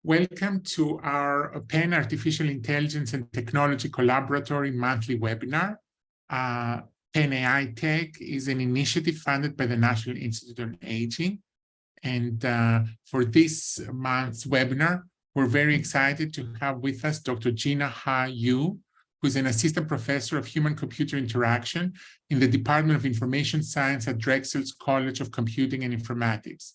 Welcome to our PEN Artificial Intelligence and Technology Collaboratory monthly webinar. PEN AI Tech is an initiative funded by the National Institute on Aging. And for this month's webinar, we're very excited to have with us Dr. Jina Huh-Yoo, who's an assistant professor of human-computer interaction in the Department of Information Science at Drexel's College of Computing and Informatics.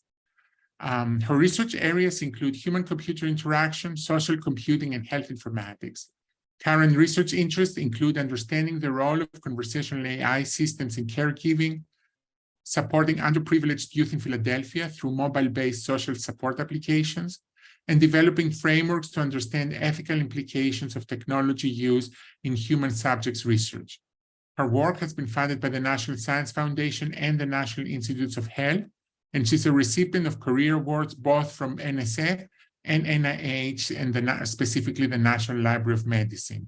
Her research areas include human-computer interaction, social computing, and health informatics. Current research interests include understanding the role of conversational AI systems in caregiving, supporting underprivileged youth in Philadelphia through mobile-based social support applications, and developing frameworks to understand ethical implications of technology use in human subjects research. Her work has been funded by the National Science Foundation and the National Institutes of Health, and she's a recipient of career awards both from NSF and NIH, and specifically the National Library of Medicine.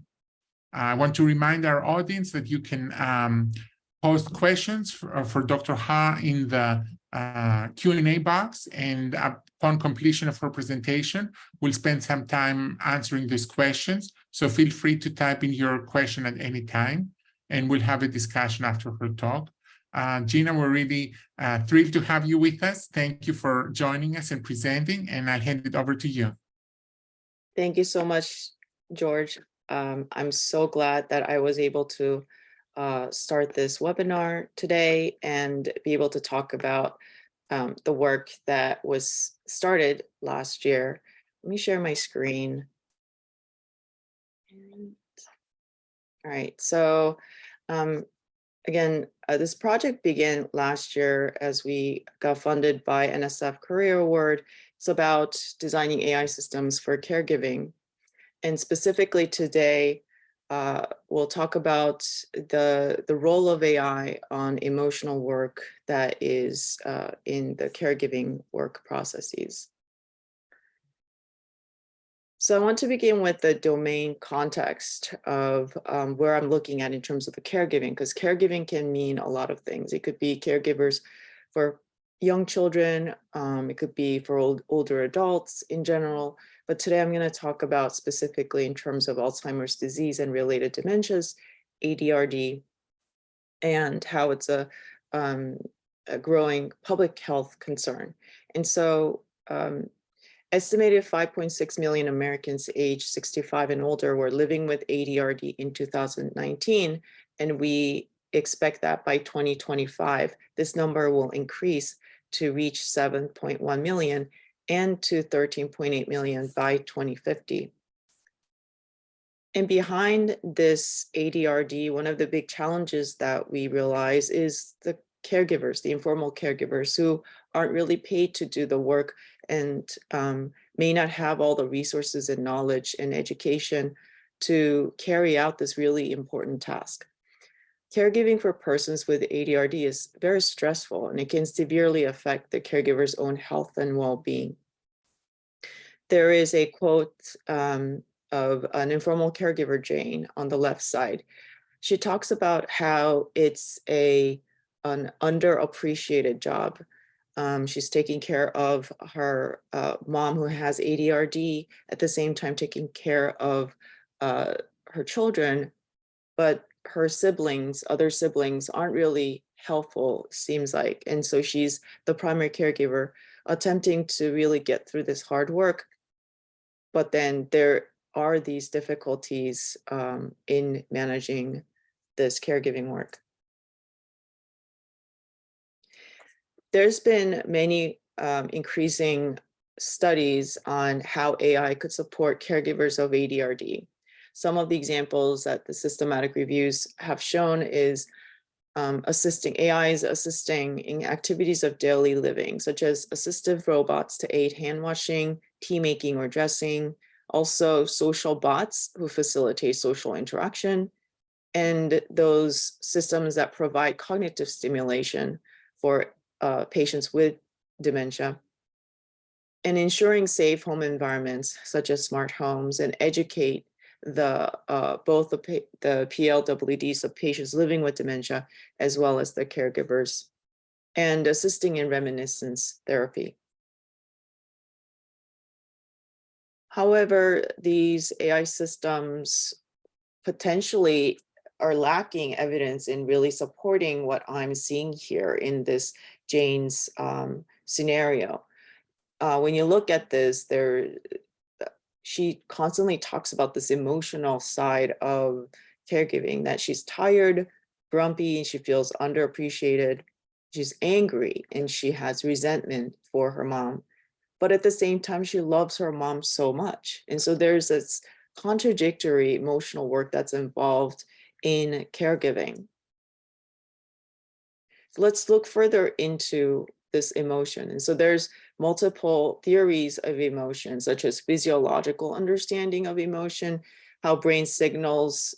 I want to remind our audience that you can post questions for Dr. Ha in the Q&A box, and upon completion of her presentation, we'll spend some time answering these questions. So feel free to type in your question at any time, and we'll have a discussion after her talk. Jina, we're really thrilled to have you with us. Thank you for joining us and presenting, and I'll hand it over to you. Thank you so much, George. I'm so glad that I was able to start this webinar today and be able to talk about the work that was started last year. Let me share my screen. All right, so again, this project began last year as we got funded by NSF Career Award. It's about designing AI systems for caregiving. And specifically today, we'll talk about the role of AI on emotional work that is in the caregiving work processes. So I want to begin with the domain context of where I'm looking at in terms of the caregiving, because caregiving can mean a lot of things. It could be caregivers for young children, it could be for older adults in general, but today I'm going to talk about specifically in terms of Alzheimer's disease and related dementias, ADRD, and how it's a growing public health concern. And so estimated 5.6 million Americans aged 65 and older were living with ADRD in 2019, and we expect that by 2025, this number will increase to reach 7.1 million and to 13.8 million by 2050. And behind this ADRD, one of the big challenges that we realize is the caregivers, the informal caregivers who aren't really paid to do the work and may not have all the resources and knowledge and education to carry out this really important task. Caregiving for persons with ADRD is very stressful, and it can severely affect the caregiver's own health and well-being. There is a quote of an informal caregiver, Jane, on the left side. She talks about how it's an underappreciated job. She's taking care of her mom who has ADRD, at the same time taking care of her children, but her siblings, other siblings, aren't really helpful, seems like. And so she's the primary caregiver attempting to really get through this hard work. But then there are these difficulties in managing this caregiving work. There's been many increasing studies on how AI could support caregivers of ADRD. Some of the examples that the systematic reviews have shown is AI is assisting in activities of daily living, such as assistive robots to aid hand washing, tea making, or dressing. Also social bots who facilitate social interaction, and those systems that provide cognitive stimulation for patients with dementia, and ensuring safe home environments such as smart homes, and educate both the PLWDs of patients living with dementia as well as the caregivers, and assisting in reminiscence therapy. However, these AI systems potentially are lacking evidence in really supporting what I'm seeing here in this Jane's scenario. When you look at this, she constantly talks about this emotional side of caregiving, that she's tired, grumpy, and she feels underappreciated. She's angry and she has resentment for her mom. But at the same time, she loves her mom so much. And so there's this contradictory emotional work that's involved in caregiving. So let's look further into this emotion. And so there's multiple theories of emotion, such as physiological understanding of emotion, how brain signals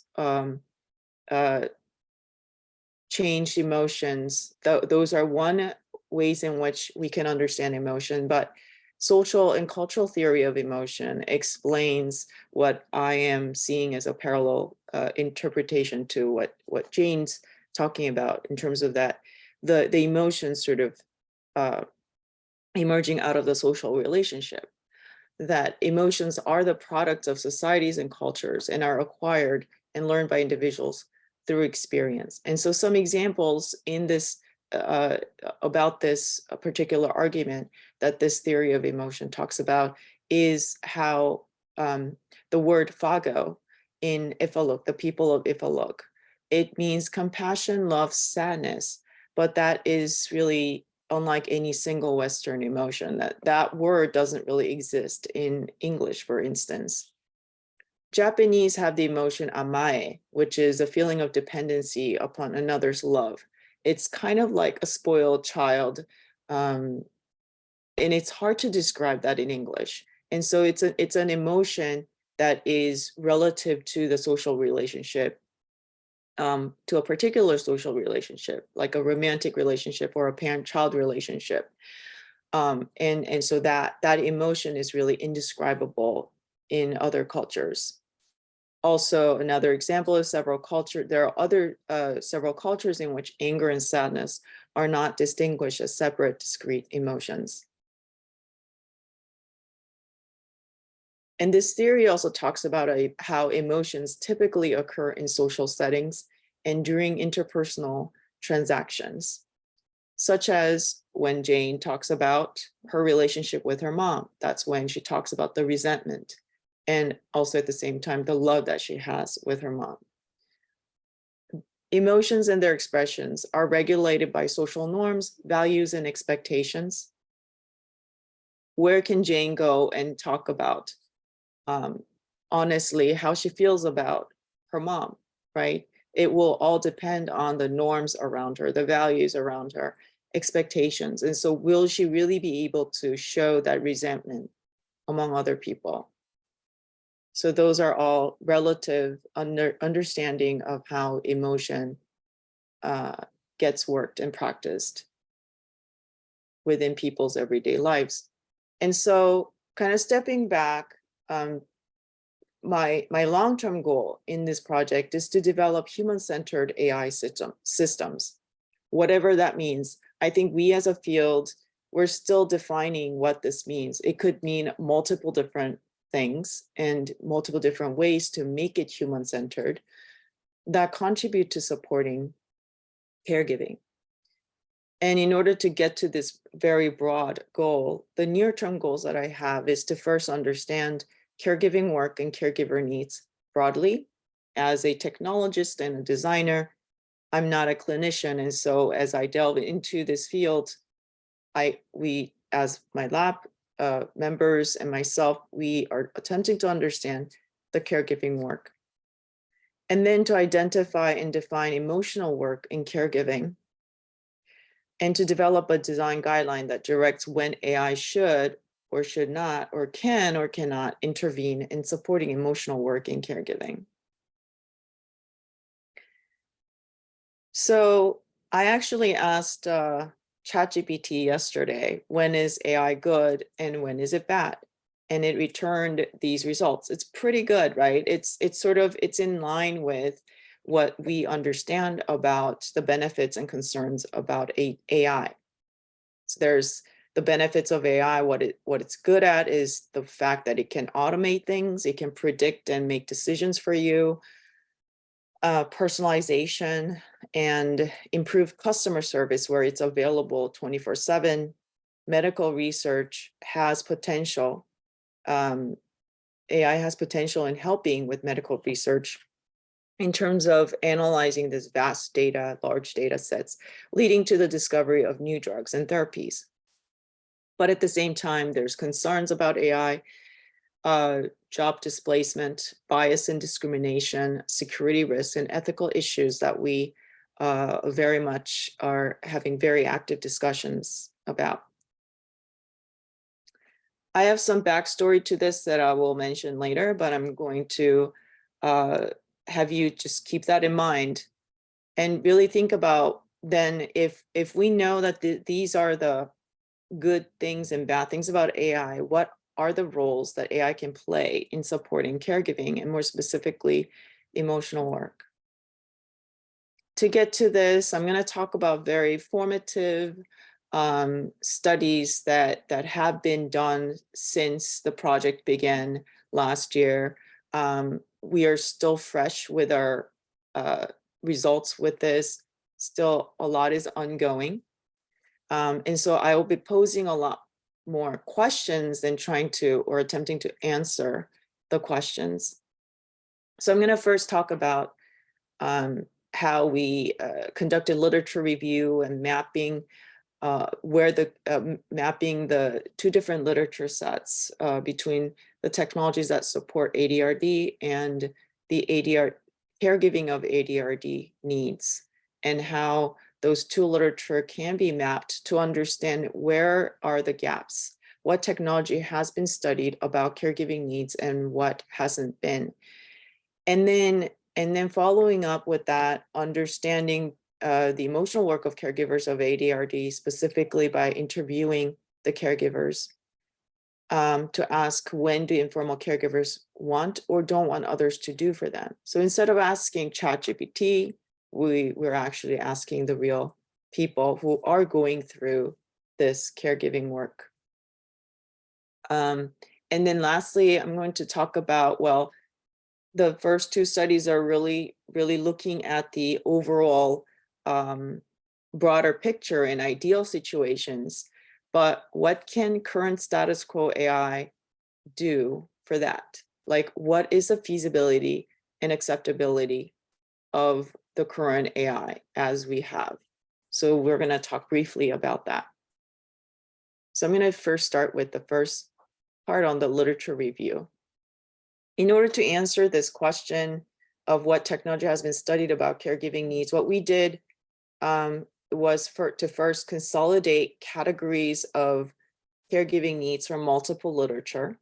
change emotions. Those are one ways in which we can understand emotion, but social and cultural theory of emotion explains what I am seeing as a parallel interpretation to what Jane's talking about in terms of that, the emotions sort of emerging out of the social relationship, that emotions are the product of societies and cultures and are acquired and learned by individuals through experience. And so some examples in this about this particular argument that this theory of emotion talks about is how the word Fago in Ifaluk, the people of Ifaluk, it means compassion, love, sadness, but that is really unlike any single Western emotion. That word doesn't really exist in English, for instance. Japanese have the emotion amae, which is a feeling of dependency upon another's love. It's kind of like a spoiled child, and it's hard to describe that in English. And so it's an emotion that is relative to the social relationship, to a particular social relationship, like a romantic relationship or a parent-child relationship. And so that emotion is really indescribable in other cultures. Also, another example of several cultures, there are other several cultures in which anger and sadness are not distinguished as separate, discrete emotions. And this theory also talks about how emotions typically occur in social settings and during interpersonal transactions, such as when Jane talks about her relationship with her mom. That's when she talks about the resentment, and also at the same time, the love that she has with her mom. Emotions and their expressions are regulated by social norms, values, and expectations. Where can Jane go and talk about honestly how she feels about her mom, right? It will all depend on the norms around her, the values around her, expectations. And so will she really be able to show that resentment among other people? So those are all relative understanding of how emotion gets worked and practiced within people's everyday lives. And so kind of stepping back, my long-term goal in this project is to develop human-centered AI systems, whatever that means. I think we as a field, we're still defining what this means. It could mean multiple different things and multiple different ways to make it human-centered that contribute to supporting caregiving. And in order to get to this very broad goal, the near-term goals that I have is to first understand caregiving work and caregiver needs broadly. As a technologist and a designer, I'm not a clinician. And so as I delve into this field, we, as my lab members and myself, we are attempting to understand the caregiving work. And then to identify and define emotional work in caregiving, and to develop a design guideline that directs when AI should or should not, or can or cannot intervene in supporting emotional work in caregiving. So I actually asked ChatGPT yesterday, when is AI good and when is it bad? And it returned these results. It's pretty good, right? It's in line with what we understand about the benefits and concerns about AI. So there's the benefits of AI, what it's good at is the fact that it can automate things, it can predict and make decisions for you, personalization, and improve customer service where it's available 24/7. Medical research has potential. AI has potential in helping with medical research in terms of analyzing this vast data, large data sets, leading to the discovery of new drugs and therapies. But at the same time, there's concerns about AI, job displacement, bias and discrimination, security risks, and ethical issues that we very much are having very active discussions about. I have some backstory to this that I will mention later, but I'm going to have you just keep that in mind and really think about then if we know that these are the good things and bad things about AI, what are the roles that AI can play in supporting caregiving and more specifically emotional work? To get to this, I'm going to talk about very formative studies that have been done since the project began last year. We are still fresh with our results with this. Still, a lot is ongoing. And so I will be posing a lot more questions than trying to or attempting to answer the questions. So I'm going to first talk about how we conducted literature review and mapping mapping the two different literature sets between the technologies that support ADRD and the caregiving of ADRD needs, and how those two literature can be mapped to understand where are the gaps, what technology has been studied about caregiving needs and what hasn't been. And then following up with that, understanding the emotional work of caregivers of ADRD, specifically by interviewing the caregivers to ask when do informal caregivers want or don't want others to do for them. So instead of asking ChatGPT, we're actually asking the real people who are going through this caregiving work. And then lastly, I'm going to talk about, well, the first two studies are really looking at the overall broader picture in ideal situations, but what can current status quo AI do for that? Like, what is the feasibility and acceptability of the current AI as we have? So we're going to talk briefly about that. So I'm going to first start with the first part on the literature review. In order to answer this question of what technology has been studied about caregiving needs, what we did was to first consolidate categories of caregiving needs from multiple literature.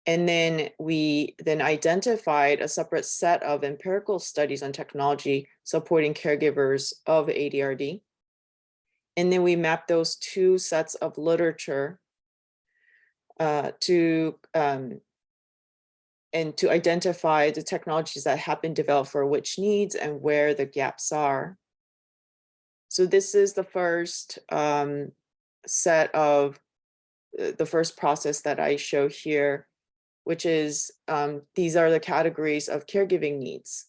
And then we identified a separate set of empirical studies on technology supporting caregivers of ADRD. And then we mapped those two sets of literature to identify the technologies that have been developed for which needs and where the gaps are. So this is the first set of the first process that I show here, which is these are the categories of caregiving needs.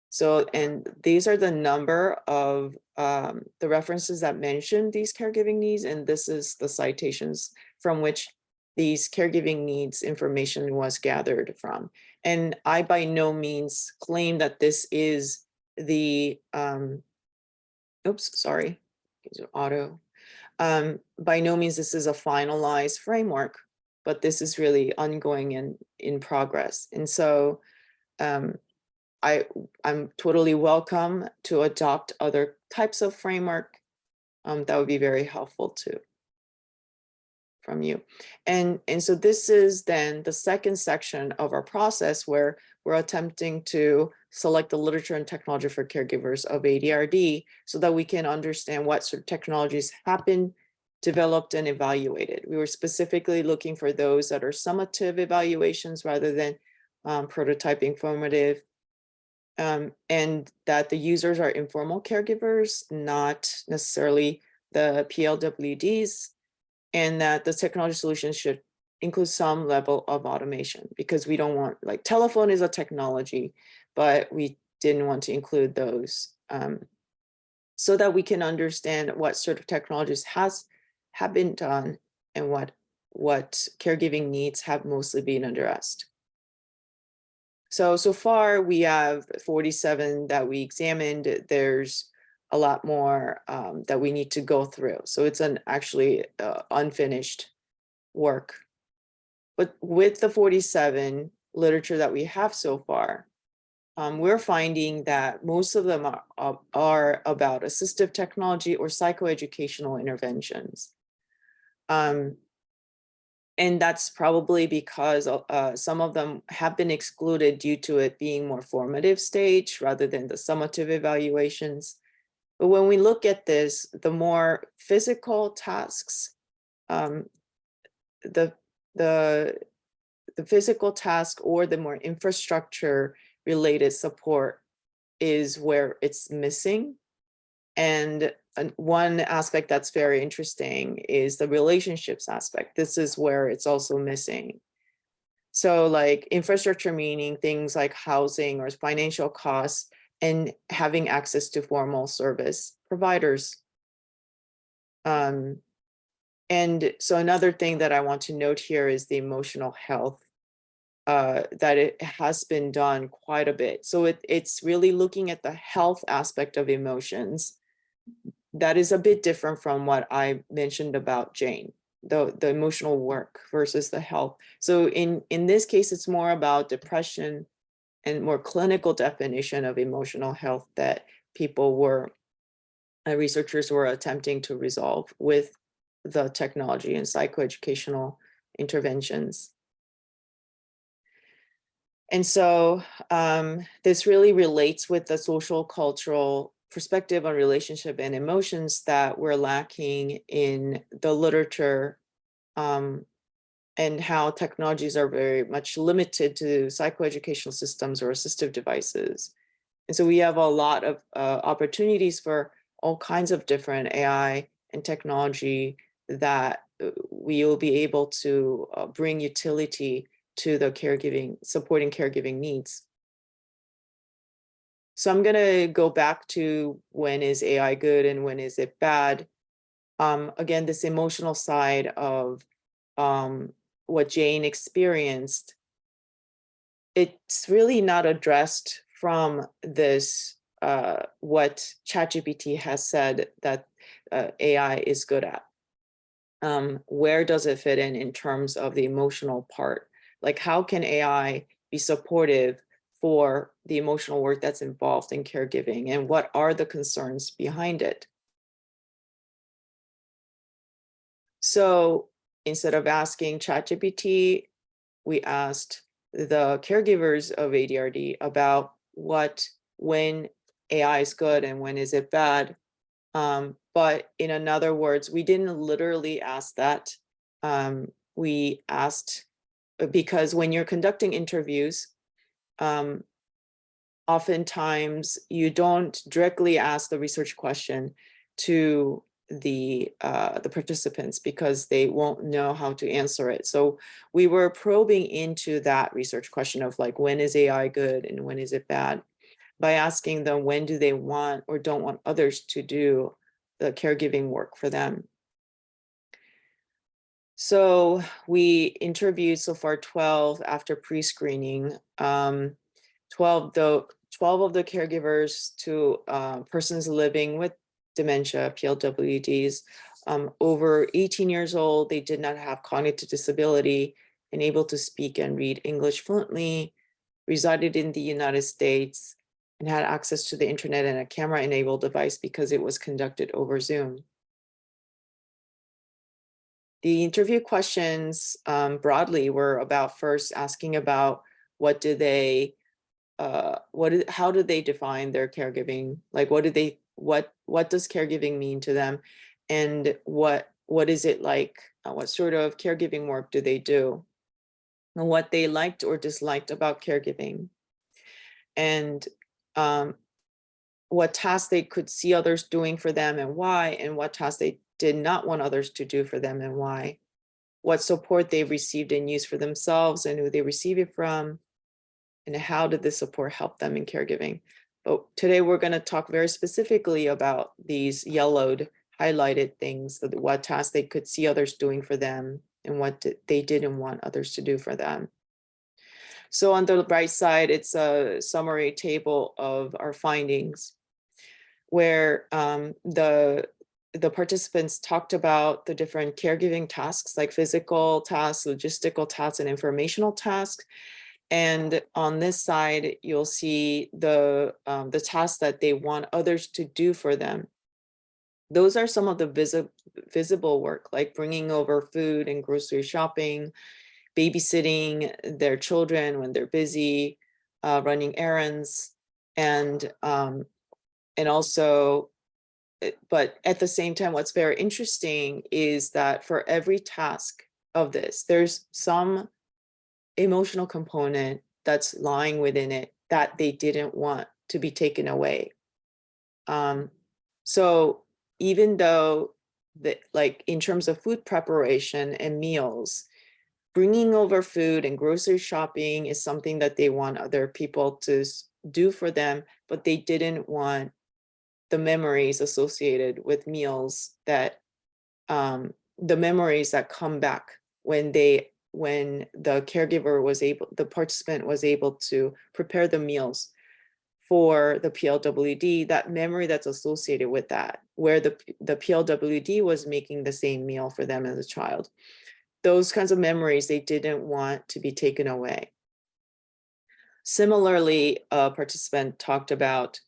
So, and these are the number of the references that mention these caregiving needs, and this is the citations from which these caregiving needs information was gathered from. And I by no means claim that this is the, by no means this is a finalized framework, but this is really ongoing and in progress. And so I'm totally welcome to adopt other types of framework. That would be very helpful too from you. And so this is then the second section of our process where we're attempting to select the literature and technology for caregivers of ADRD so that we can understand what sort of technologies have been developed and evaluated. We were specifically looking for those that are summative evaluations rather than prototyping formative, and that the users are informal caregivers, not necessarily the PLWDs. and that the technology solutions should include some level of automation, because we don't want, like, telephone is a technology, but we didn't want to include those, so that we can understand what sort of technologies have been done and what caregiving needs have mostly been addressed. So far we have 47 that we examined. There's a lot more that we need to go through. So it's actually unfinished work. But with the 47 literature that we have so far, we're finding that most of them are about assistive technology or psychoeducational interventions. And that's probably because some of them have been excluded due to it being more formative stage rather than the summative evaluations. But when we look at this, the more physical tasks, the physical task or the more infrastructure related support is where it's missing. And one aspect that's very interesting is the relationships aspect. This is where it's also missing. So like infrastructure, meaning things like housing or financial costs, and having access to formal service providers. And so another thing that I want to note here is the emotional health, that it has been done quite a bit. So it's really looking at the health aspect of emotions. That is a bit different from what I mentioned about Jane, the emotional work versus the health. So in this case, it's more about depression and more clinical definition of emotional health that researchers were attempting to resolve with the technology and psychoeducational interventions. And so this really relates with the social cultural perspective on relationship and emotions that we're lacking in the literature, and how technologies are very much limited to psychoeducational systems or assistive devices. And so we have a lot of opportunities for all kinds of different AI and technology that we will be able to bring utility to the caregiving, supporting caregiving needs. So I'm gonna go back to when is AI good and when is it bad? Again, this emotional side of what Jane experienced, it's really not addressed from this, what ChatGPT has said that AI is good at. Where does it fit in terms of the emotional part? Like, how can AI be supportive for the emotional work that's involved in caregiving, and what are the concerns behind it? So instead of asking ChatGPT, we asked the caregivers of ADRD about when AI is good and when is it bad. But in other words, we didn't literally ask that. We asked, because when you're conducting interviews, oftentimes you don't directly ask the research question to the participants because they won't know how to answer it. So we were probing into that research question of like, when is AI good and when is it bad, by asking them when do they want or don't want others to do the caregiving work for them. So we interviewed so far 12 after pre-screening, 12 of the caregivers to persons living with dementia, PLWDs, over 18 years old. They did not have cognitive disability and able to speak and read English fluently, resided in the United States, and had access to the internet and a camera-enabled device because it was conducted over Zoom. The interview questions broadly were about first asking about how do they define their caregiving? Like, what does caregiving mean to them? And what is it like? What sort of caregiving work do they do? And what they liked or disliked about caregiving? And what tasks they could see others doing for them and why, and what tasks they did not want others to do for them and why, what support they've received and used for themselves and who they receive it from, and how did this support help them in caregiving. But today we're going to talk very specifically about these yellowed, highlighted things, what tasks they could see others doing for them and what they didn't want others to do for them. So on the right side, it's a summary table of our findings where the participants talked about the different caregiving tasks like physical tasks, logistical tasks, and informational tasks. And on this side, you'll see the tasks that they want others to do for them. Those are some of the visible work, like bringing over food and grocery shopping, babysitting their children when they're busy, running errands, and also, but at the same time, what's very interesting is that for every task of this, there's some emotional component that's lying within it that they didn't want to be taken away. So even though like in terms of food preparation and meals, bringing over food and grocery shopping is something that they want other people to do for them, but they didn't want the memories associated with meals that the memories that come back when the caregiver was able, the participant was able to prepare the meals for the PLWD, that memory that's associated with that, where the PLWD was making the same meal for them as a child. Those kinds of memories they didn't want to be taken away. Similarly, a participant talked about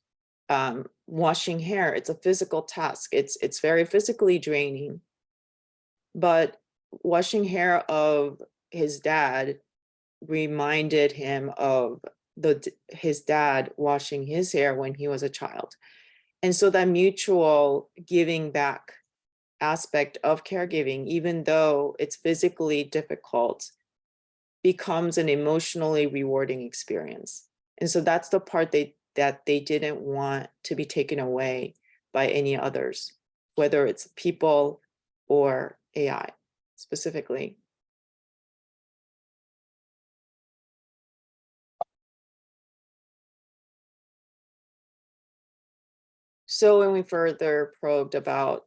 washing hair. It's a physical task. It's very physically draining, but washing hair of his dad reminded him of his dad washing his hair when he was a child. And so that mutual giving back aspect of caregiving, even though it's physically difficult, becomes an emotionally rewarding experience. And so that's the part that they didn't want to be taken away by any others, whether it's people or AI specifically. So when we further probed about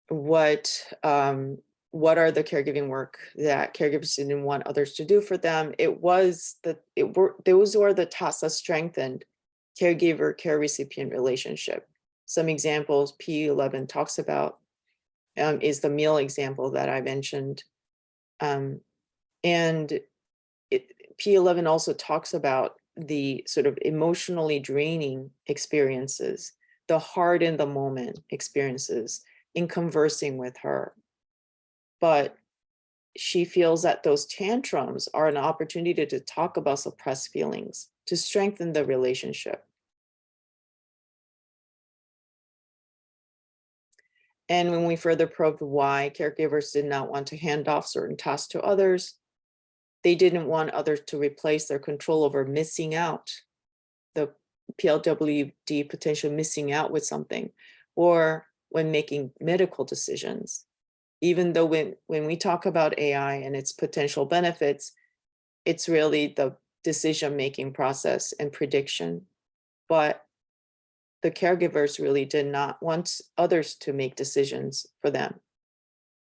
what are the caregiving work that caregivers didn't want others to do for them, those were the tasks that strengthened caregiver care recipient relationship. Some examples P11 talks about is the meal example that I mentioned. And P11 also talks about the sort of emotionally draining experiences, the hard in the moment experiences in conversing with her. But she feels that those tantrums are an opportunity to talk about suppressed feelings, to strengthen the relationship. And when we further probed why caregivers did not want to hand off certain tasks to others, they didn't want others to replace their control over missing out, the PLWD potential missing out with something, or when making medical decisions. Even though when we talk about AI and its potential benefits, it's really the decision-making process and prediction. But the caregivers really did not want others to make decisions for them.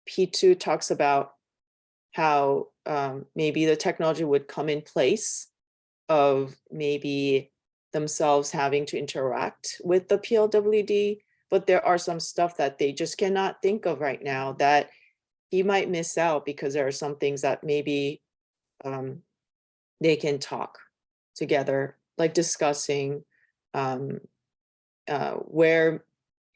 P2 talks about how maybe the technology would come in place of maybe themselves having to interact with the PLWD, but there are some stuff that they just cannot think of right now that he might miss out because there are some things that maybe they can talk together, like discussing where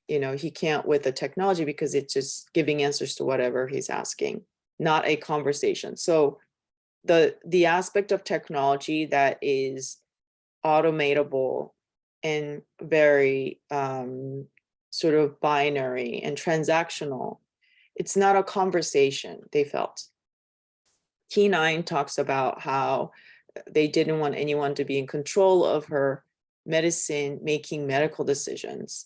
he can't with the technology because it's just giving answers to whatever he's asking, not a conversation. So the aspect of technology that is automatable and very sort of binary and transactional, it's not a conversation, they felt. T9 talks about how they didn't want anyone to be in control of her medicine, making medical decisions.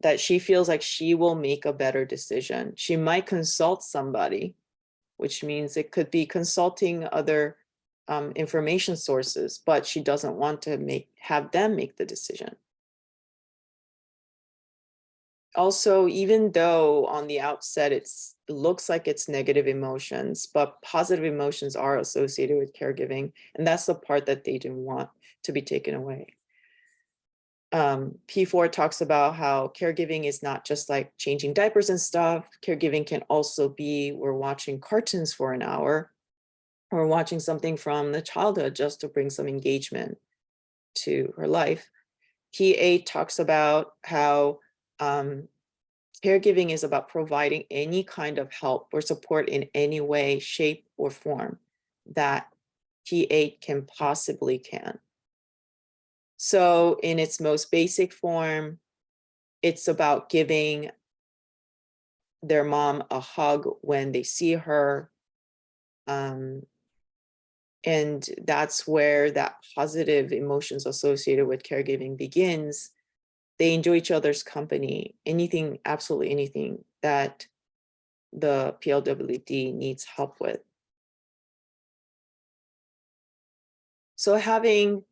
that she feels like she will make a better decision. She might consult somebody, which means it could be consulting other information sources, but she doesn't want to have them make the decision. Also, even though on the outset it looks like it's negative emotions, but positive emotions are associated with caregiving, and that's the part that they didn't want to be taken away. P4 talks about how caregiving is not just like changing diapers and stuff. Caregiving can also be we're watching cartoons for an hour, or watching something from the childhood just to bring some engagement to her life. P8 talks about how caregiving is about providing any kind of help or support in any way, shape, or form that P8 can. So in its most basic form, it's about giving their mom a hug when they see her. And that's where that positive emotions associated with caregiving begins. They enjoy each other's company, anything, absolutely anything that the PLWD needs help with. So having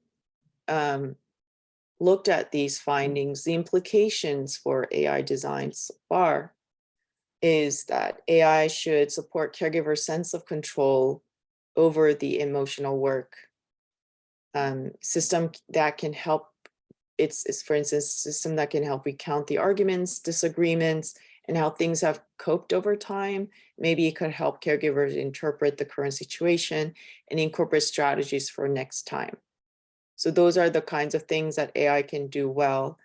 looked at these findings, the implications for AI design so far is that AI should support caregivers' sense of control over the emotional work. System that can help, it's for instance, a system that can help recount the arguments, disagreements, and how things have coped over time. Maybe it could help caregivers interpret the current situation and incorporate strategies for next time. So those are the kinds of things that AI can do well.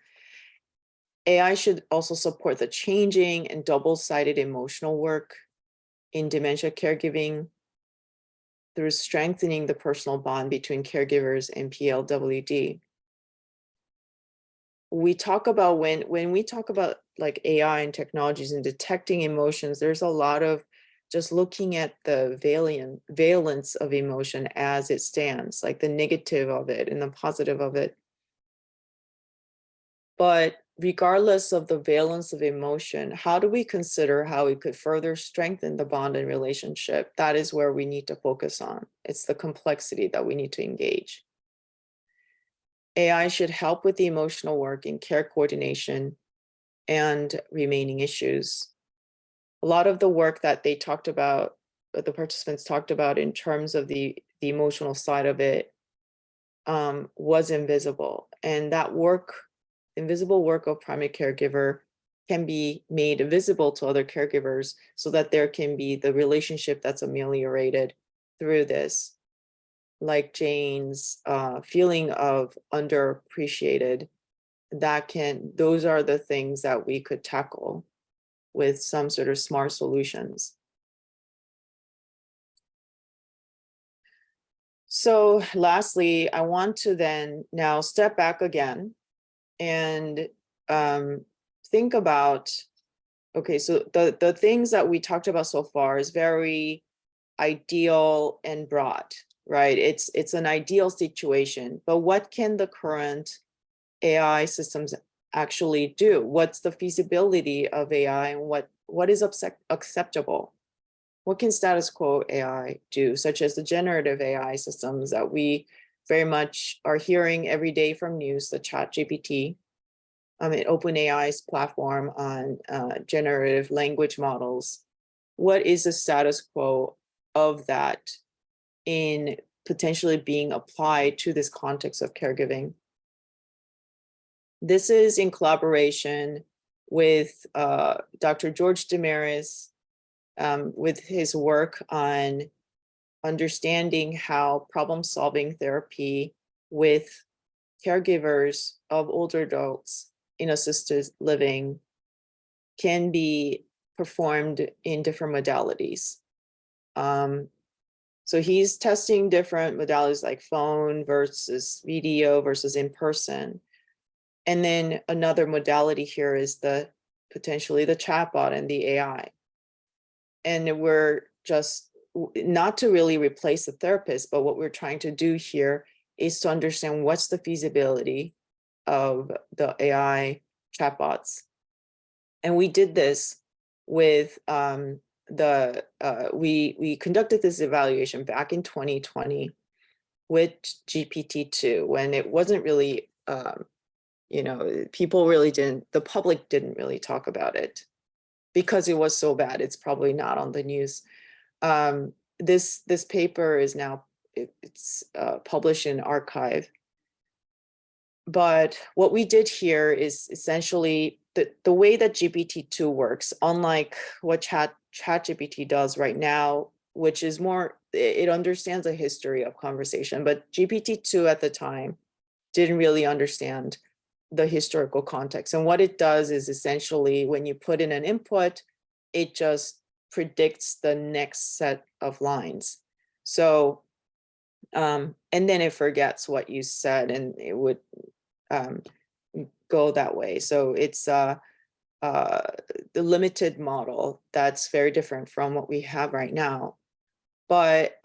AI should also support the changing and double-sided emotional work in dementia caregiving through strengthening the personal bond between caregivers and PLWD. We talk about when we talk about like AI and technologies and detecting emotions, there's a lot of just looking at the valence of emotion as it stands, like the negative of it and the positive of it. But regardless of the valence of emotion, how do we consider how we could further strengthen the bond and relationship? That is where we need to focus on. It's the complexity that we need to engage. AI should help with the emotional work in care coordination and remaining issues. A lot of the work that they talked about, that the participants talked about in terms of the emotional side of it, was invisible. And that work, invisible work of primary caregiver, can be made visible to other caregivers so that there can be the relationship that's ameliorated through this. Like Jane's feeling of underappreciated, those are the things that we could tackle with some sort of smart solutions. So lastly, I want to then now step back again and think about, okay, so the things that we talked about so far is very ideal and broad, right? It's an ideal situation, but what can the current AI systems actually do? What's the feasibility of AI, and what is acceptable? What can status quo AI do, such as the generative AI systems that we very much are hearing every day from news, the ChatGPT, and OpenAI's platform on generative language models. What is the status quo of that in potentially being applied to this context of caregiving? This is in collaboration with Dr. George Damaris, with his work on understanding how problem-solving therapy with caregivers of older adults in assisted living can be performed in different modalities. So he's testing different modalities like phone versus video versus in person. And then another modality here is potentially the chatbot and the AI. And we're just not to really replace the therapist, but what we're trying to do here is to understand what's the feasibility of the AI chatbots And we did this with we conducted this evaluation back in 2020 with GPT-2 when it wasn't really, people really the public didn't really talk about it because it was so bad. It's probably not on the news. This paper is now, it's published in Archive. But what we did here is essentially the way that GPT-2 works, unlike what ChatGPT does right now, which is more, it understands the history of conversation, but GPT-2 at the time didn't really understand the historical context. And what it does is essentially when you put in an input, it just predicts the next set of lines. So, and then it forgets what you said and it would go that way. So it's the limited model that's very different from what we have right now. But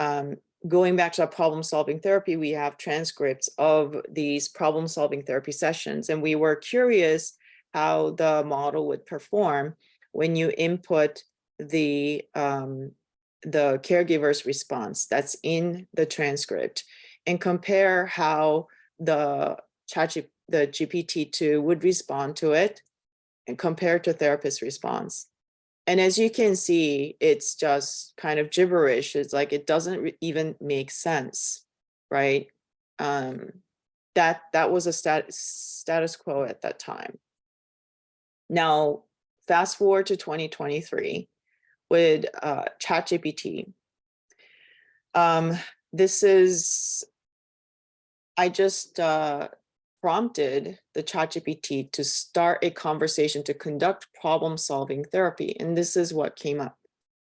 going back to our problem-solving therapy, we have transcripts of these problem-solving therapy sessions, and we were curious how the model would perform when you input the caregiver's response that's in the transcript and compare how the GPT-2 would respond to it and compare to therapist response. And as you can see, it's just kind of gibberish. It's like, it doesn't even make sense, right? That was a status quo at that time. Now, fast forward to 2023 with ChatGPT. I just prompted the ChatGPT to start a conversation to conduct problem-solving therapy. And this is what came up.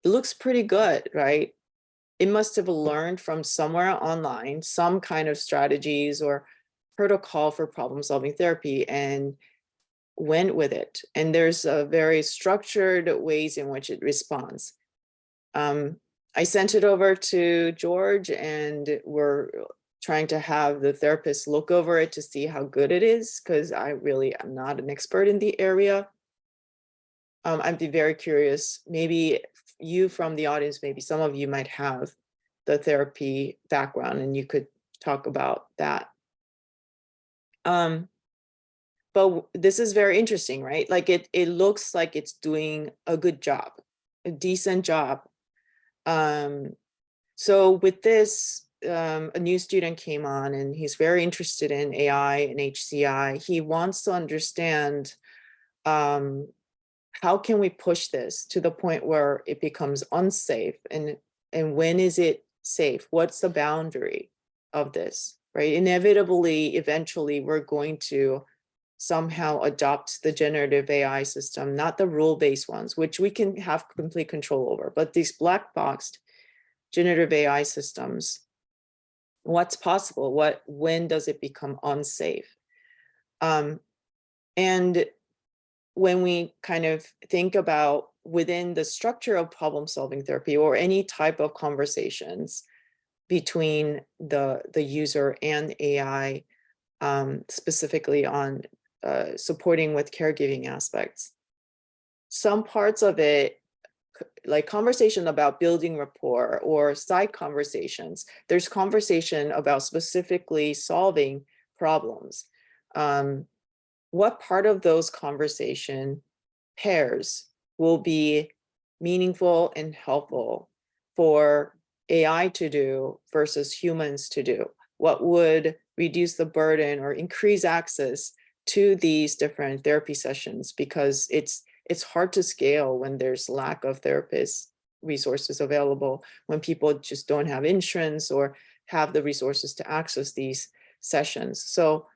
It looks pretty good, right? It must have learned from somewhere online, some kind of strategies or protocol for problem-solving therapy and went with it. And there's a very structured ways in which it responds. I sent it over to George and we're trying to have the therapist look over it to see how good it is, because I really am not an expert in the area. I'd be very curious, maybe you from the audience, maybe some of you might have the therapy background and you could talk about that. But this is very interesting, right? Like it looks like it's doing a good job, a decent job. So with this, a new student came on and he's very interested in AI and HCI. He wants to understand how can we push this to the point where it becomes unsafe, and when is it safe? What's the boundary of this, right? Inevitably, eventually, we're going to somehow adopt the generative AI system, not the rule-based ones, which we can have complete control over, but these black boxed generative AI systems. What's possible? When does it become unsafe? And when we kind of think about within the structure of problem-solving therapy or any type of conversations between the user and AI, specifically on supporting with caregiving aspects, some parts of it, like conversation about building rapport or side conversations, there's conversation about specifically solving problems. What part of those conversation pairs will be meaningful and helpful for AI to do versus humans to do? What would reduce the burden or increase access to these different therapy sessions? Because it's hard to scale when there's lack of therapist resources available, when people just don't have insurance or have the resources to access these sessions. So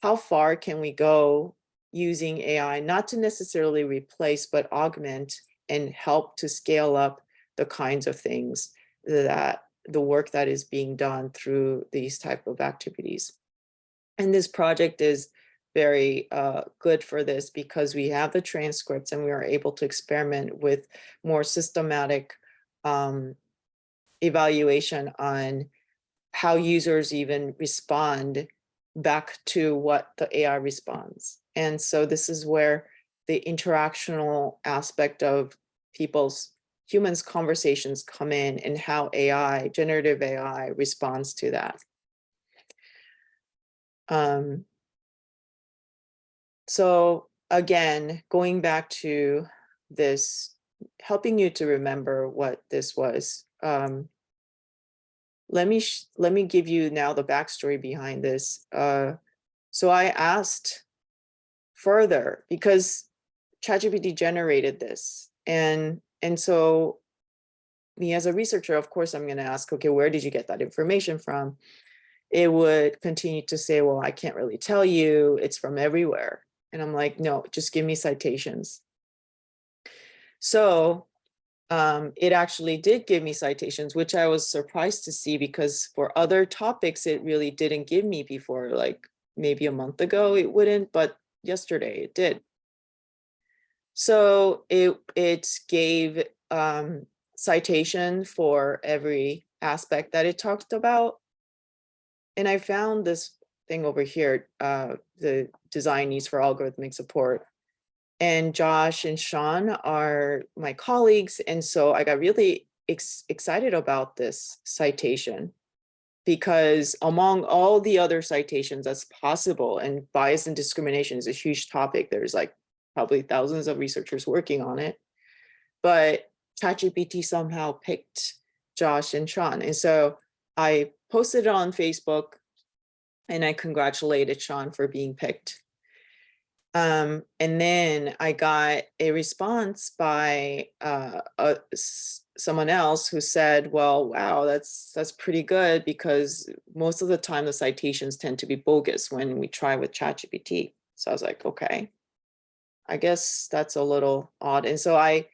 how far can we go using AI, not to necessarily replace, but augment and help to scale up the kinds of things that the work that is being done through these type of activities? And this project is very good for this because we have the transcripts and we are able to experiment with more systematic evaluation on how users even respond back to what the AI responds. And so this is where the interactional aspect of humans' conversations come in, and how generative AI responds to that. So again, going back to this, helping you to remember what this was. Let me give you now the backstory behind this. So I asked further because ChatGPT generated this, and so me as a researcher, of course, I'm going to ask, okay, where did you get that information from? It would continue to say, well, I can't really tell you. It's from everywhere. And I'm like, no, just give me citations. So it actually did give me citations, which I was surprised to see, because for other topics, it really didn't give me before. Like maybe a month ago, it wouldn't, but yesterday it did. So it gave citation for every aspect that it talked about. And I found this thing over here, the design needs for algorithmic support. And Josh and Sean are my colleagues. And so I got really excited about this citation, because among all the other citations that's possible, and bias and discrimination is a huge topic. There's like probably thousands of researchers working on it, but ChatGPT somehow picked Josh and Sean. And so I posted it on Facebook and I congratulated Sean for being picked. And then I got a response by someone else who said, well, wow, that's pretty good, because most of the time the citations tend to be bogus when we try with ChatGPT. So I was like, okay, I guess that's a little odd. And so I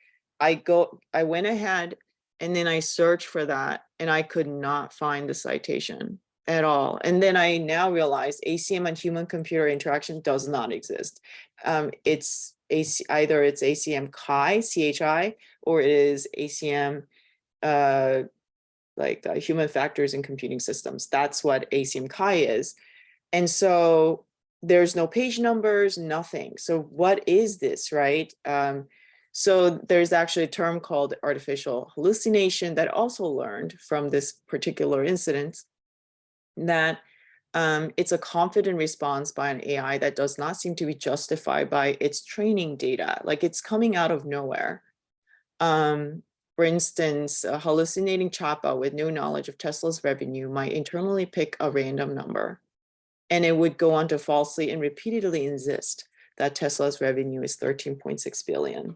went ahead and then I searched for that, and I could not find the citation at all. And then I now realize ACM and human computer interaction does not exist. It's either it's ACM CHI, or it is ACM human factors in computing systems. That's what ACM CHI is. And so there's no page numbers, nothing. So what is this, right? So there's actually a term called artificial hallucination that also learned from this particular incident, that it's a confident response by an AI that does not seem to be justified by its training data. Like it's coming out of nowhere. For instance, a hallucinating chatbot with no knowledge of Tesla's revenue might internally pick a random number, and it would go on to falsely and repeatedly insist that Tesla's revenue is 13.6 billion,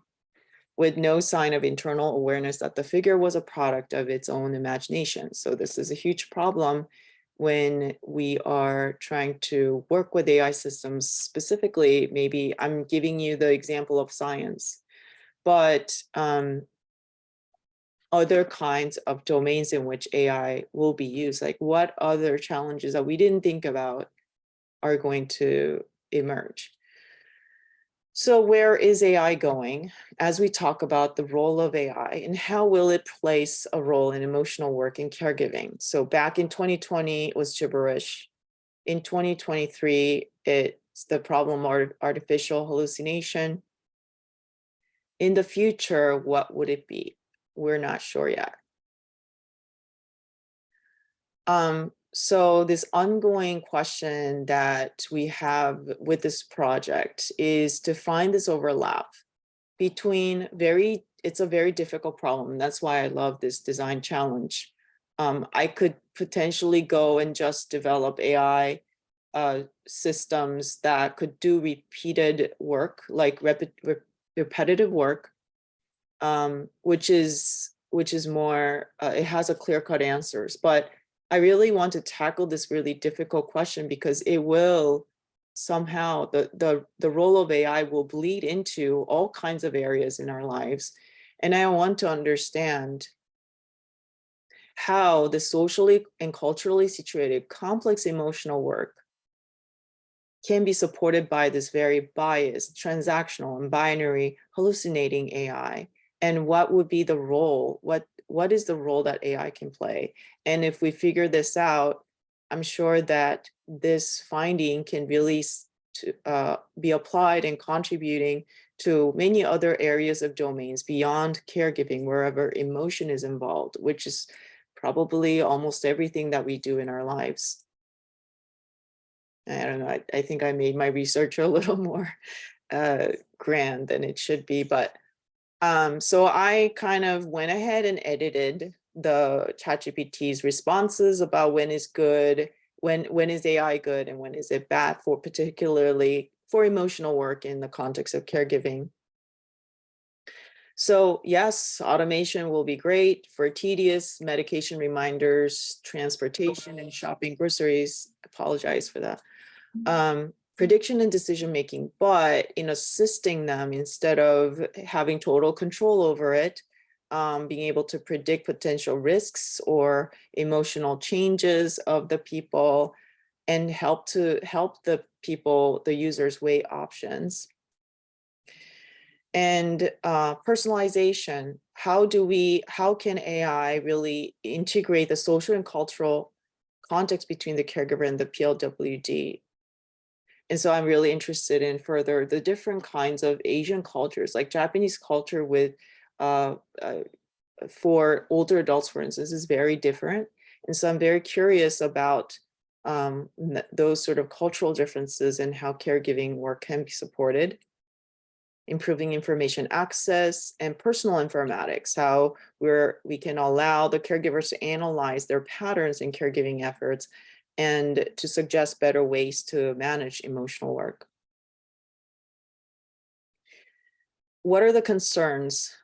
with no sign of internal awareness that the figure was a product of its own imagination. So this is a huge problem when we are trying to work with AI systems. Specifically, maybe I'm giving you the example of science, but other kinds of domains in which AI will be used, like what other challenges that we didn't think about are going to emerge. So where is AI going as we talk about the role of AI, and how will it place a role in emotional work and caregiving? So back in 2020, it was gibberish. In 2023, it's the problem of artificial hallucination. In the future, what would it be? We're not sure yet. So this ongoing question that we have with this project is to find this overlap between it's a very difficult problem. That's why I love this design challenge. I could potentially go and just develop AI systems that could do repeated work, like repetitive work, which is more, it has a clear-cut answers. But I really want to tackle this really difficult question, because it will somehow, the role of AI will bleed into all kinds of areas in our lives. And I want to understand how the socially and culturally situated complex emotional work can be supported by this very biased, transactional, and binary hallucinating AI. And what would be the role? What is the role that AI can play? And if we figure this out, I'm sure that this finding can really be applied in contributing to many other areas of domains beyond caregiving, wherever emotion is involved, which is probably almost everything that we do in our lives. I don't know, I think I made my research a little more grand than it should be, but so I kind of went ahead and edited the ChatGPT's responses about when is good, when is AI good and when is it bad, for particularly for emotional work in the context of caregiving. So yes, automation will be great for tedious medication reminders, transportation and shopping groceries. Apologize for that. Prediction and decision making, but in assisting them instead of having total control over it, being able to predict potential risks or emotional changes of the people and help the people, the users, weigh options. And personalization, how can AI really integrate the social and cultural context between the caregiver and the PLWD? And so I'm really interested in further the different kinds of Asian cultures, like Japanese culture with for older adults, for instance, is very different. And so I'm very curious about those sort of cultural differences and how caregiving work can be supported. Improving information access and personal informatics, how we can allow the caregivers to analyze their patterns in caregiving efforts and to suggest better ways to manage emotional work. What are the concerns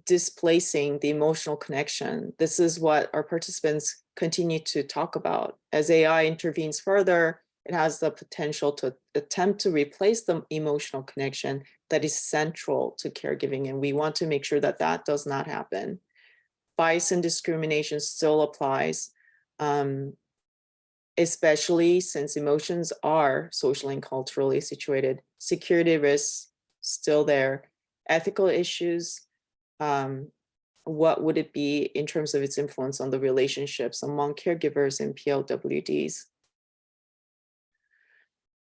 displacing the emotional connection? This is what our participants continue to talk about. As AI intervenes further, it has the potential to attempt to replace the emotional connection that is central to caregiving, and we want to make sure that that does not happen. Bias and discrimination still applies, especially since emotions are socially and culturally situated. Security risks still there. Ethical issues, what would it be in terms of its influence on the relationships among caregivers and PLWDs?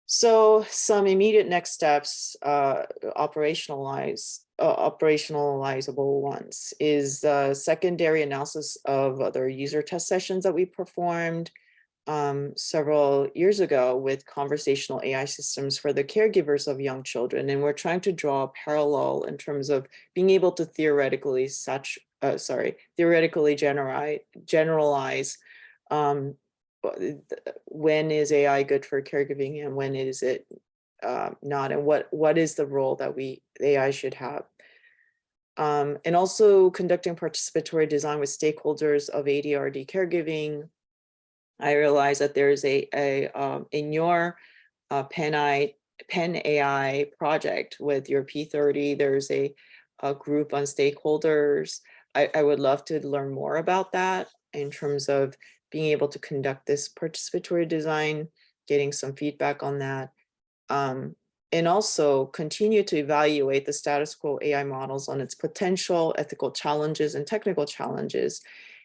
So some immediate next steps, operationalizable ones, is secondary analysis of other user test sessions that we performed several years ago with conversational AI systems for the caregivers of young children. And we're trying to draw a parallel in terms of being able to theoretically generalize when is AI good for caregiving and when is it not, and what is the role that the AI should have. And also conducting participatory design with stakeholders of ADRD caregiving. I realize that there's in your Pen AI project with your P30, there's a group on stakeholders. I would love to learn more about that in terms of being able to conduct this participatory design, getting some feedback on that, and also continue to evaluate the status quo AI models on its potential ethical challenges and technical challenges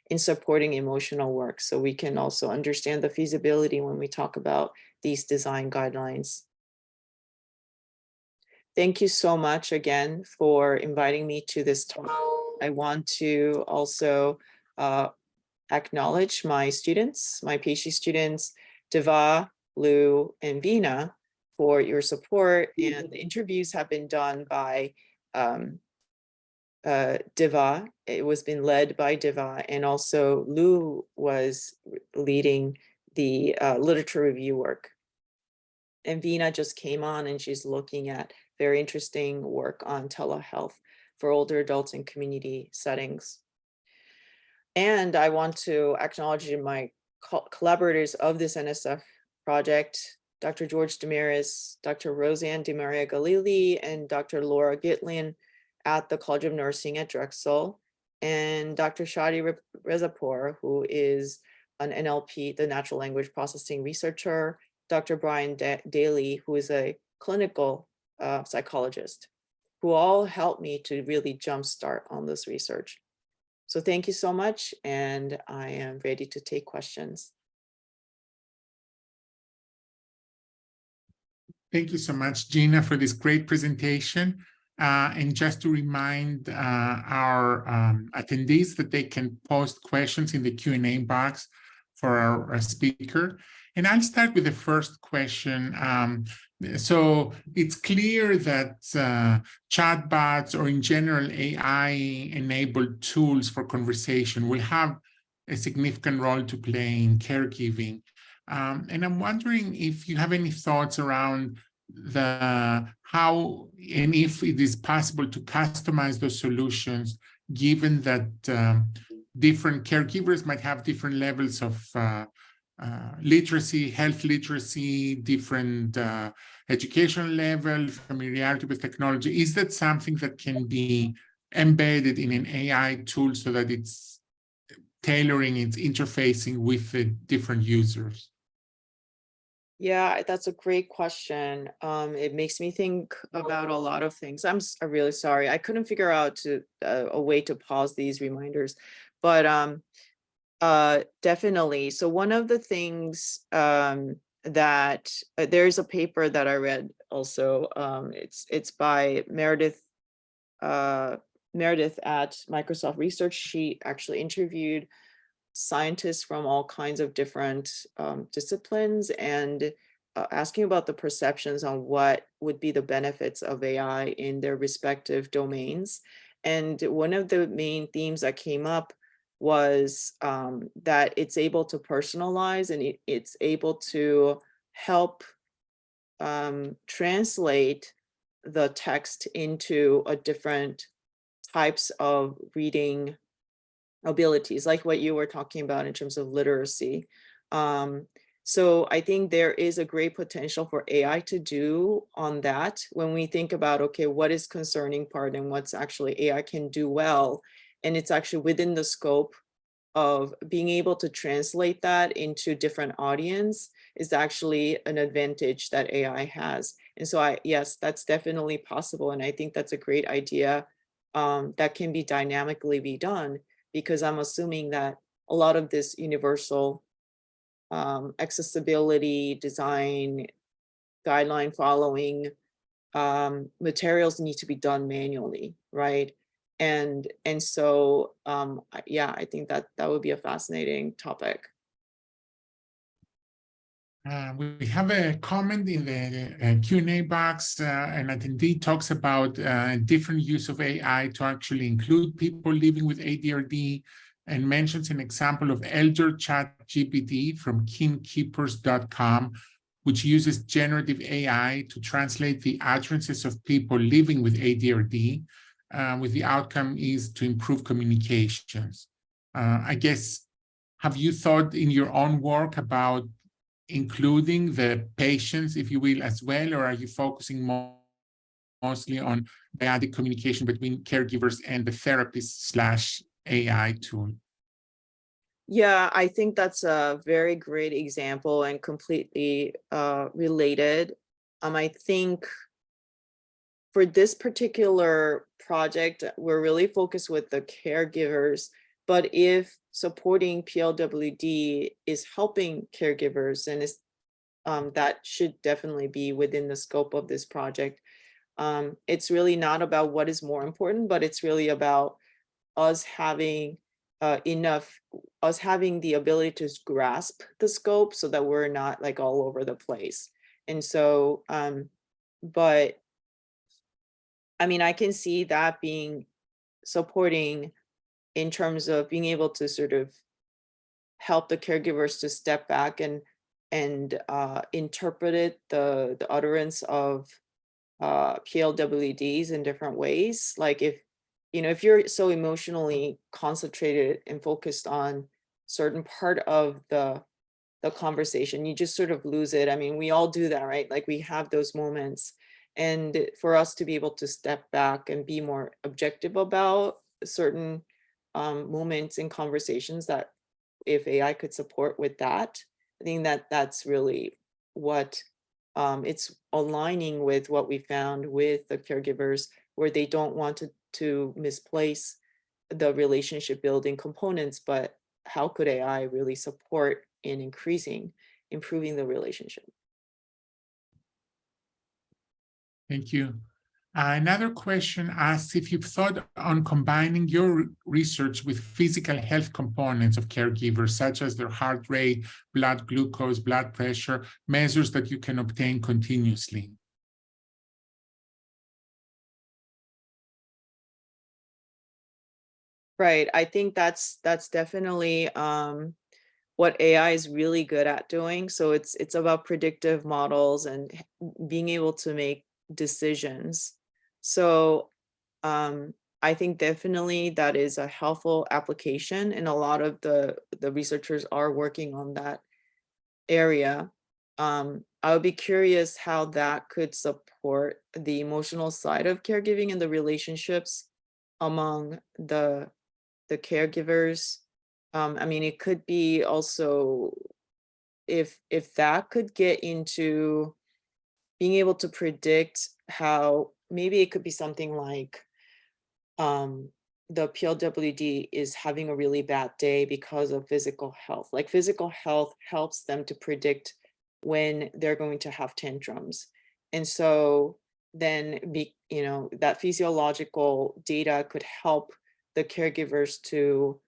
in supporting emotional work, so we can also understand the feasibility when we talk about these design guidelines. Thank you so much again for inviting me to this talk. I want to also acknowledge my students, my PhD students, Deva, Lou, and Vina, for your support. And the interviews have been done by Deva. It was been led by Deva, and also Lou was leading the literature review work. And Vina just came on and she's looking at very interesting work on telehealth for older adults in community settings. And I want to acknowledge my collaborators of this NSF project, Dr. George Damaris, Dr. Roseanne DeMaria Galili, and Dr. Laura Gitlin at the College of Nursing at Drexel, and Dr. Shadi Rezapour, who is an NLP, the natural language processing researcher, Dr. Brian Daly, who is a clinical psychologist, who all helped me to really jumpstart on this research. So thank you so much, and I am ready to take questions. Thank you so much, Jina, for this great presentation. And just to remind our attendees that they can post questions in the Q&A box for our speaker. And I'll start with the first question. So it's clear that chatbots or in general AI-enabled tools for conversation will have a significant role to play in caregiving. And I'm wondering if you have any thoughts around how and if it is possible to customize those solutions, given that different caregivers might have different levels of literacy, health literacy, different educational level, familiarity with technology. Is that something that can be embedded in an AI tool so that it's tailoring, it's interfacing with the different users? Yeah, that's a great question. It makes me think about a lot of things. I'm really sorry. I couldn't figure out a way to pause these reminders, but definitely. So one of the things that there's a paper that I read also. It's by Meredith at Microsoft Research. She actually interviewed scientists from all kinds of different disciplines and asking about the perceptions on what would be the benefits of AI in their respective domains. And one of the main themes that came up was that it's able to personalize and it's able to help translate the text into a different types of reading abilities, like what you were talking about in terms of literacy. So I think there is a great potential for AI to do on that when we think about, okay, what is concerning part and what's actually AI can do well. And it's actually within the scope of being able to translate that into different audience is actually an advantage that AI has. And so yes, that's definitely possible. And I think that's a great idea that can be dynamically be done, because I'm assuming that a lot of this universal accessibility, design, guideline following materials need to be done manually, right? And so, yeah, I think that would be a fascinating topic. We have a comment in the Q&A box, and attendee talks about different use of AI to actually include people living with ADRD, and mentions an example of Elder Chat GPT from kinkeepers.com, which uses generative AI to translate the utterances of people living with ADRD, with the outcome is to improve communications. I guess, have you thought in your own work about including the patients, if you will, as well, or are you focusing mostly on dyadic communication between caregivers and the therapist/AI tool? Yeah, I think that's a very great example and completely related. I think for this particular project, we're really focused with the caregivers, but if supporting PLWD is helping caregivers, and that should definitely be within the scope of this project. It's really not about what is more important, but it's really about us having having the ability to grasp the scope so that we're not like all over the place. And so, but I mean, I can see that being supporting in terms of being able to sort of help the caregivers to step back and interpret the utterance of PLWDs in different ways. Like if you're so emotionally concentrated and focused on certain part of the conversation, you just sort of lose it. I mean, we all do that, right? Like we have those moments, and for us to be able to step back and be more objective about certain moments in conversations, that if AI could support with that, I think that that's really what it's aligning with what we found with the caregivers, where they don't want to misplace the relationship building components, but how could AI really support in improving the relationship? Thank you. Another question asks if you've thought on combining your research with physical health components of caregivers, such as their heart rate, blood glucose, blood pressure, measures that you can obtain continuously. Right. I think that's definitely what AI is really good at doing. So it's about predictive models and being able to make decisions. So I think definitely that is a helpful application, and a lot of the researchers are working on that area. I would be curious how that could support the emotional side of caregiving and the relationships among the caregivers. I mean, it could be also if that could get into being able to predict how, maybe it could be something like the PLWD is having a really bad day because of physical health. Like physical health helps them to predict when they're going to have tantrums. And so then that physiological data could help the caregivers to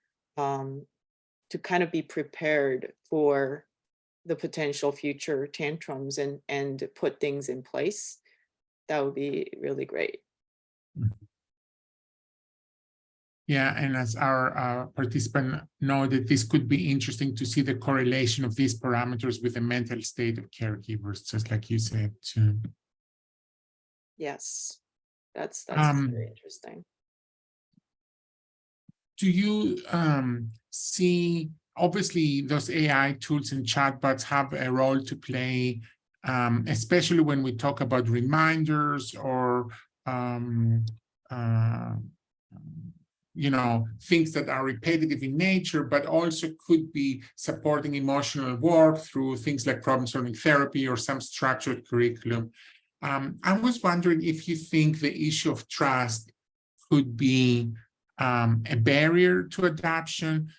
kind of be prepared for the potential future tantrums and put things in place. That would be really great. Yeah, and as our participant noted, this could be interesting to see the correlation of these parameters with the mental state of caregivers, just like you said too. Yes, that's very interesting. Do you see, obviously those AI tools and chatbots have a role to play, especially when we talk about reminders or things that are repetitive in nature, but also could be supporting emotional work through things like problem-solving therapy or some structured curriculum. I was wondering if you think the issue of trust could be a barrier to adoption.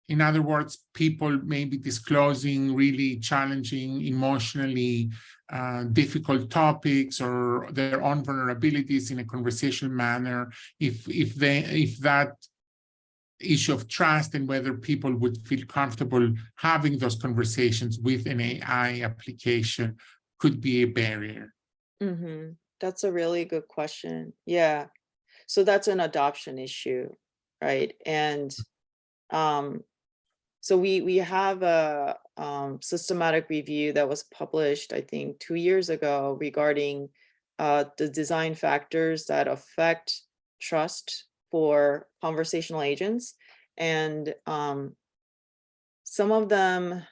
In other words, people may be disclosing really challenging, emotionally difficult topics or their own vulnerabilities in a conversational manner. If that issue of trust and whether people would feel comfortable having those conversations with an AI application could be a barrier. Mm-hmm. That's a really good question. Yeah. So that's an adoption issue, right? And so we have a systematic review that was published, I think, 2 years ago regarding the design factors that affect trust for conversational agents. And some of them,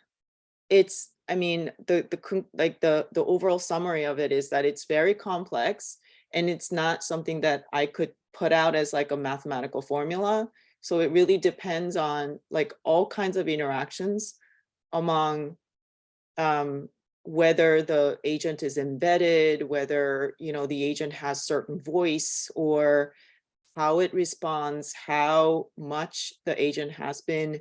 I mean, the overall summary of it is that it's very complex, and it's not something that I could put out as like a mathematical formula. So it really depends on like all kinds of interactions among whether the agent is embedded, whether the agent has certain voice, or how it responds, how much the agent has been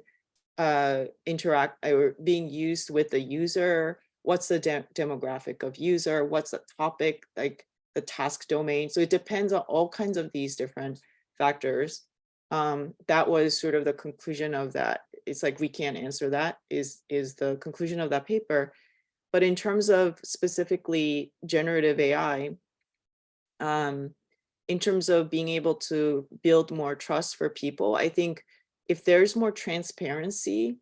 being used with the user, what's the demographic of user, what's the topic, like the task domain. So it depends on all kinds of these different factors. That was sort of the conclusion of that. It's like we can't answer that, is the conclusion of that paper. But in terms of specifically generative AI, in terms of being able to build more trust for people, I think if there's more transparency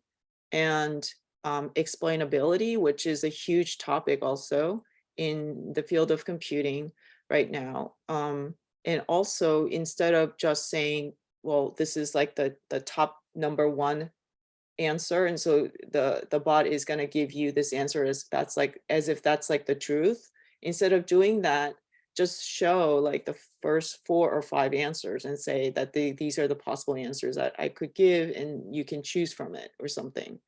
and explainability, which is a huge topic also in the field of computing right now, and also instead of just saying, well, this is like the top number one answer, and so the bot is going to give you this answer as if that's like the truth. Instead of doing that, just show like the first 4 or 5 answers and say that these are the possible answers that I could give, and you can choose from it or something.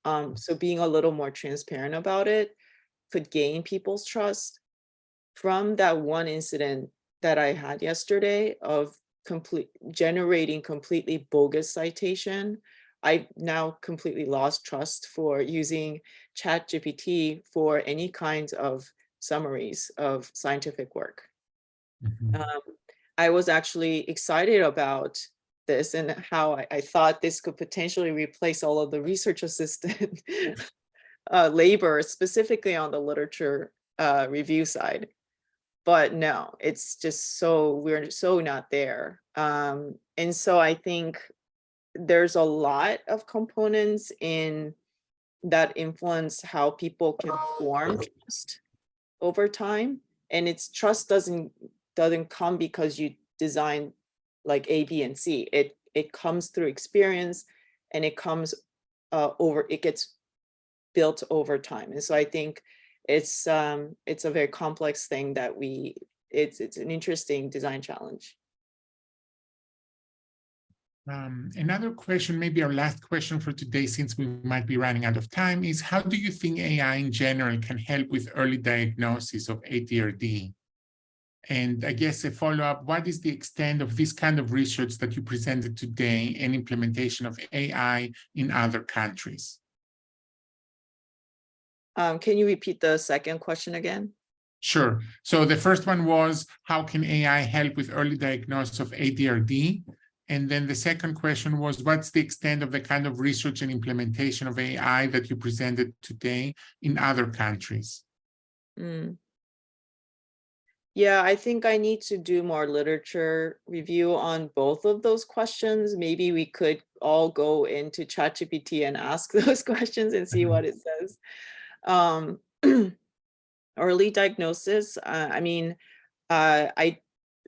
So being a little more transparent about it could gain people's trust. From that one incident that I had yesterday of generating completely bogus citation, I now completely lost trust for using ChatGPT for any kinds of summaries of scientific work. Mhm. I was actually excited about this and how I thought this could potentially replace all of the research assistant labor, specifically on the literature review side. But no, it's just we're so not there. And so I think there's a lot of components in that influence how people can form trust over time. And it's trust doesn't come because you design like A, B, and C. It comes through experience, and it comes it gets built over time. And so I think it's a very complex thing that it's an interesting design challenge. Another question, maybe our last question for today, since we might be running out of time, is how do you think AI in general can help with early diagnosis of ADHD? And I guess a follow-up, what is the extent of this kind of research that you presented today and implementation of AI in other countries? Can you repeat the second question again? Sure. So the first one was, how can AI help with early diagnosis of ADHD? And then the second question was, what's the extent of the kind of research and implementation of AI that you presented today in other countries? Yeah, I think I need to do more literature review on both of those questions. Maybe we could all go into ChatGPT and ask those questions and see what it says. Early diagnosis, I mean,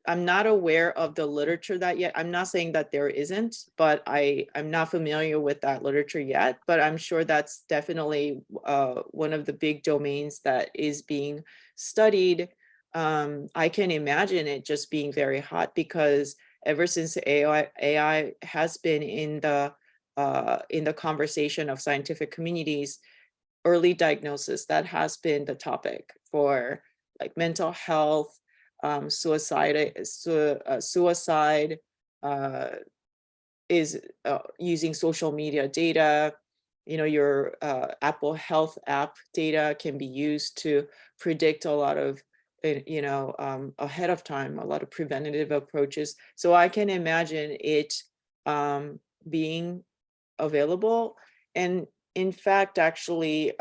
I'm not aware of the literature that yet. I'm not saying that there isn't, but I'm not familiar with that literature yet, but I'm sure that's definitely one of the big domains that is being studied. I can imagine it just being very hot because ever since AI has been in the conversation of scientific communities, early diagnosis, that has been the topic for like mental health, suicide is using social media data. You know, your Apple Health app data can be used to predict a lot of, ahead of time, a lot of preventative approaches. So I can imagine it being available. And in fact, actually,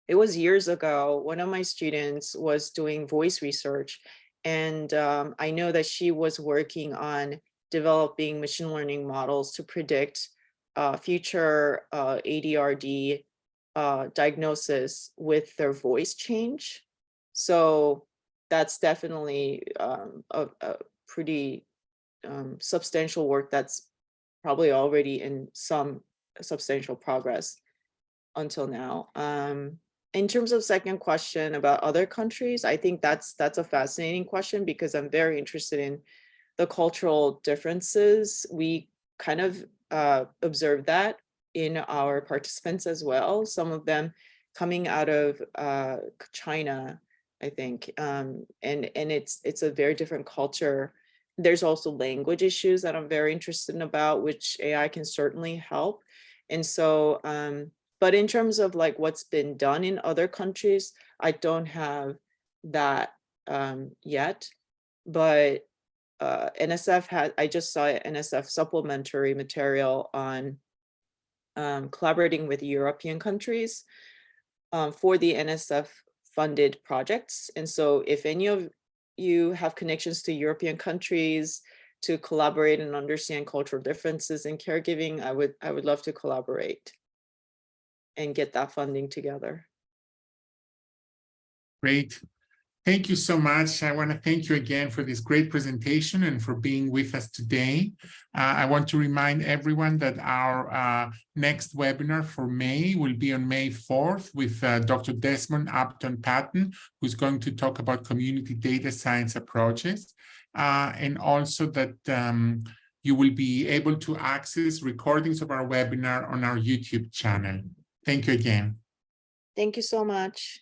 it was years ago, one of my students was doing voice research, and I know that she was working on developing machine learning models to predict future ADHD diagnosis with their voice change. So that's definitely a pretty substantial work that's probably already in some substantial progress until now. In terms of second question about other countries, I think that's a fascinating question because I'm very interested in the cultural differences. We kind of observe that in our participants as well. Some of them coming out of China, I think, and it's a very different culture. There's also language issues that I'm very interested in about, which AI can certainly help. And so, but in terms of like what's been done in other countries, I don't have that yet. But I just saw NSF supplementary material on collaborating with European countries for the NSF funded projects. And so if any of you have connections to European countries to collaborate and understand cultural differences in caregiving, I would love to collaborate and get that funding together. Great. Thank you so much. I want to thank you again for this great presentation and for being with us today. I want to remind everyone that our next webinar for May will be on May 4th with Dr. Desmond Upton-Patton, who's going to talk about community data science approaches, and also that you will be able to access recordings of our webinar on our YouTube channel. Thank you again. Thank you so much.